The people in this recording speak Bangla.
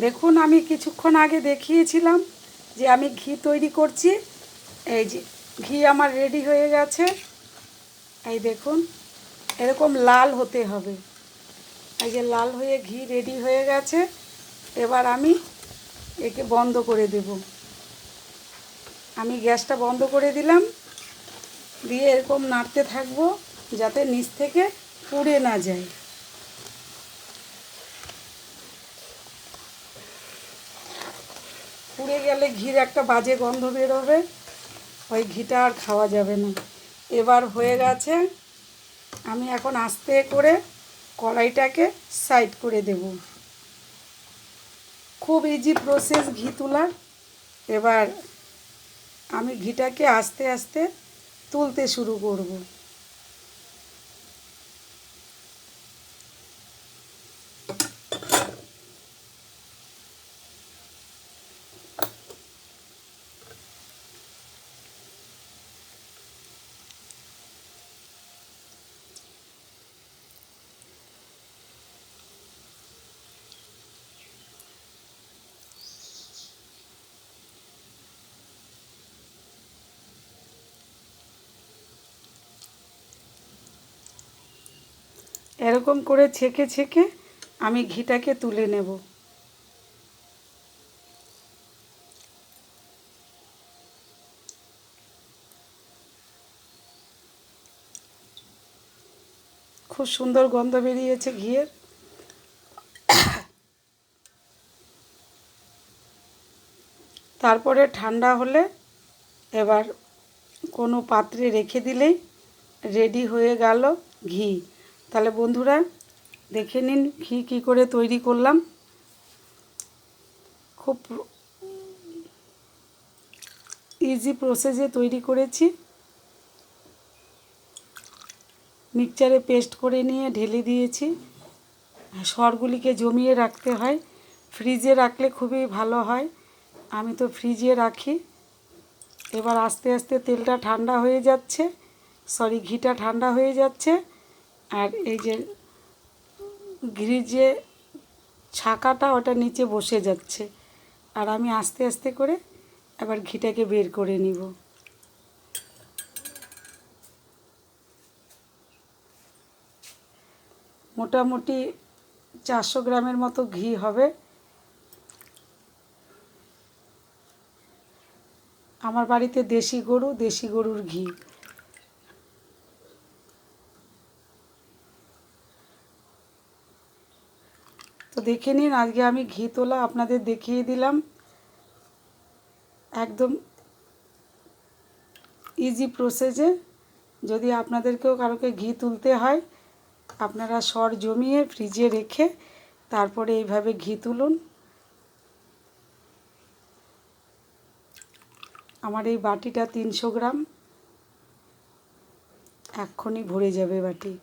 দেখুন আমি কিছুক্ষণ আগে দেখিয়েছিলাম যে আমি ঘি তৈরি করছি। এই যে ঘি আমার রেডি হয়ে গেছে। এই দেখুন এরকম লাল হতে হবে। এই যে লাল হয়ে ঘি রেডি হয়ে গেছে। এবার আমি একে বন্ধ করে দেব। আমি গ্যাসটা বন্ধ করে দিলাম, দিয়ে এরকম নাড়তে থাকবো যাতে নিচ থেকে পুড়ে না যায়। পুড়ে গেলে ঘির একটা বাজে গন্ধ বেরোবে, ওই ঘিটা আর খাওয়া যাবে না। এবার হয়ে গেছে। আমি এখন আস্তে করে কড়াইটাকে সাইড করে দেব। খুব ইজি প্রসেস ঘি তোলার। এবার আমি ঘিটাকে আস্তে আস্তে তুলতে শুরু করব। এরকম করে ছেঁকে ছেঁকে আমি ঘিটাকে তুলে নেব। খুব সুন্দর গন্ধ বেরিয়েছে ঘিয়ের। তারপরে ঠান্ডা হলে এবার কোনো পাত্রে রেখে দিলেই রেডি হয়ে গেল ঘি। তাহলে বন্ধুরা দেখে নিন ঘি কী করে তৈরি করলাম। খুব ইজি প্রসেসে তৈরি করেছি। মিক্সচারে পেস্ট করে নিয়ে ঢেলে দিয়েছি। সরগুলিকে জমিয়ে রাখতে হয়, ফ্রিজে রাখলে খুবই ভালো হয়। আমি তো ফ্রিজে রাখি। এবার আস্তে আস্তে তেলটা ঠান্ডা হয়ে যাচ্ছে, ঘিটা ঠান্ডা হয়ে যাচ্ছে। আর এই যে ঘির যে ছাকাটা ওটা নিচে বসে যাচ্ছে। আর আমি আস্তে আস্তে করে এবার ঘিটাকে বের করে নিব। মোটামুটি 400 গ্রামের মতো ঘি হবে। আমার বাড়িতে দেশি গরুর ঘি। তো দেখে নিন, আজকে আমি ঘি তোলা আপনাদের দেখিয়ে দিলাম। একদম ইজি প্রসেসে। যদি আপনাদেরকেও কারোকে ঘি তুলতে হয়, আপনারা সর জমিয়ে ফ্রিজে রেখে তারপরে এইভাবে ঘি তুলুন। আমার এই বাটিটা 300 গ্রাম, এক্ষুনি ভরে যাবে বাটি।